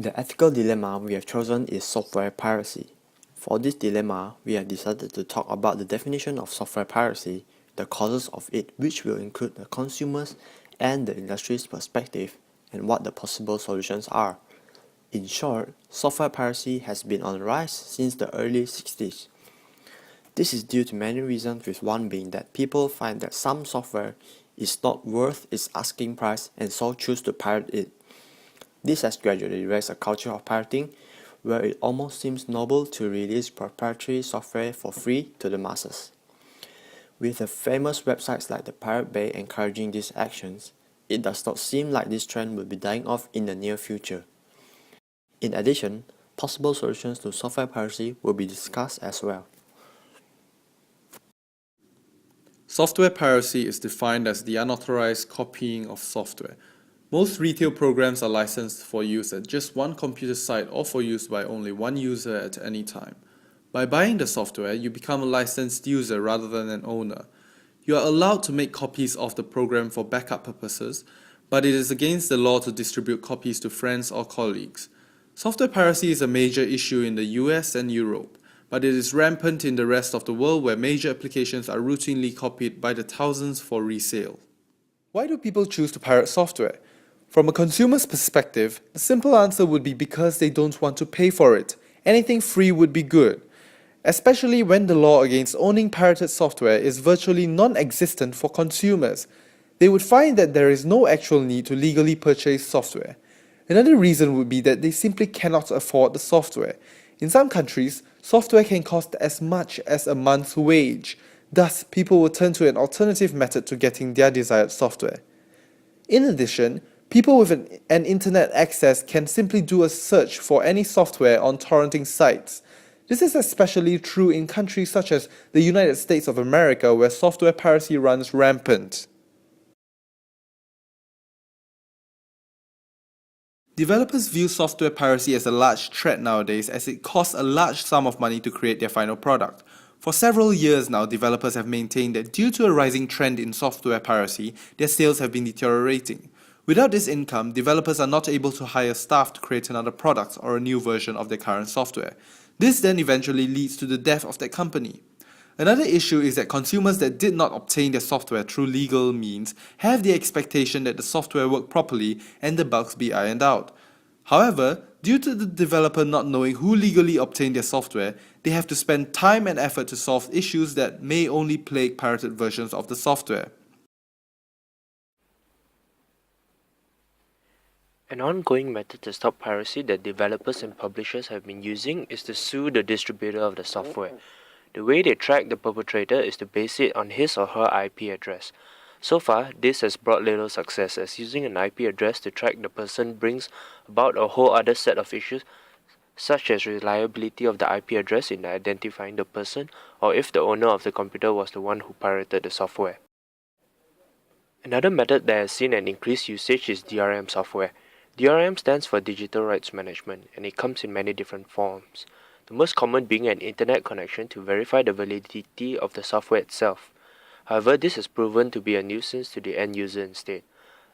The ethical dilemma we have chosen is software piracy. For this dilemma, we have decided to talk about the definition of software piracy, the causes of it, which will include the consumers and the industry's perspective, and what the possible solutions are. In short, software piracy has been on the rise since the early 60s. This is due to many reasons, with one being that people find that some software is not worth its asking price and so choose to pirate it. This has gradually raised a culture of pirating, where it almost seems noble to release proprietary software for free to the masses. With the famous websites like the Pirate Bay encouraging these actions, it does not seem like this trend will be dying off in the near future. In addition, possible solutions to software piracy will be discussed as well. Software piracy is defined as the unauthorized copying of software. Most retail programs are licensed for use at just one computer site or for use by only one user at any time. By buying the software, you become a licensed user rather than an owner. You are allowed to make copies of the program for backup purposes, but it is against the law to distribute copies to friends or colleagues. Software piracy is a major issue in the US and Europe, but it is rampant in the rest of the world where major applications are routinely copied by the thousands for resale. Why do people choose to pirate software? From a consumer's perspective, the simple answer would be because they don't want to pay for it. Anything free would be good, especially when the law against owning pirated software is virtually non-existent for consumers. They would find that there is no actual need to legally purchase software. Another reason would be that they simply cannot afford the software. In some countries, software can cost as much as a month's wage. Thus, people will turn to an alternative method to getting their desired software. In addition, people with an internet access can simply do a search for any software on torrenting sites. This is especially true in countries such as the United States of America, where software piracy runs rampant. Developers view software piracy as a large threat nowadays, as it costs a large sum of money to create their final product. For several years now, developers have maintained that due to a rising trend in software piracy, their sales have been deteriorating. Without this income, developers are not able to hire staff to create another product or a new version of their current software. This then eventually leads to the death of that company. Another issue is that consumers that did not obtain their software through legal means have the expectation that the software work properly and the bugs be ironed out. However, due to the developer not knowing who legally obtained their software, they have to spend time and effort to solve issues that may only plague pirated versions of the software. An ongoing method to stop piracy that developers and publishers have been using is to sue the distributor of the software. The way they track the perpetrator is to base it on his or her IP address. So far, this has brought little success, as using an IP address to track the person brings about a whole other set of issues, such as reliability of the IP address in identifying the person, or if the owner of the computer was the one who pirated the software. Another method that has seen an increased usage is DRM software. DRM stands for Digital Rights Management, and it comes in many different forms, the most common being an internet connection to verify the validity of the software itself. However, this has proven to be a nuisance to the end user instead.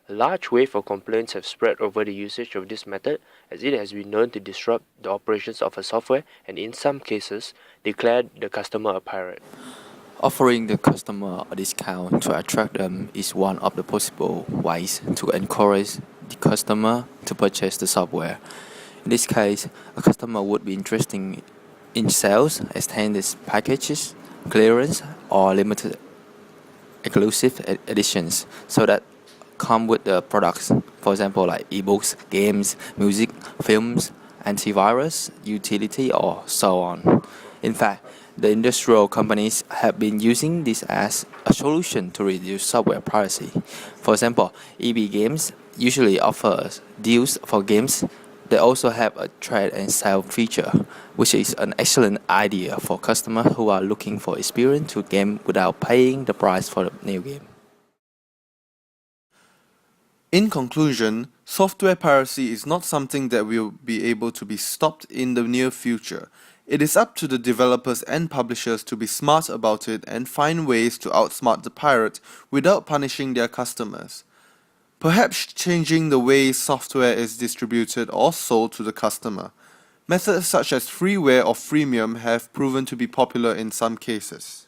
A large wave of complaints have spread over the usage of this method, as it has been known to disrupt the operations of a software and in some cases, declare the customer a pirate. Offering the customer a discount to attract them is one of the possible ways to encourage the customer to purchase the software. In this case, a customer would be interested in sales, extended packages, clearance, or limited exclusive editions, so that come with the products, for example like ebooks, games, music, films, antivirus, utility, or so on. In fact, the industrial companies have been using this as a solution to reduce software piracy. For example, EB Games usually offers deals for games. They also have a trade and sale feature, which is an excellent idea for customers who are looking for experience to game without paying the price for the new game. In conclusion, software piracy is not something that will be able to be stopped in the near future. It is up to the developers and publishers to be smart about it and find ways to outsmart the pirate without punishing their customers. perhaps changing the way software is distributed or sold to the customer. Methods such as freeware or freemium have proven to be popular in some cases.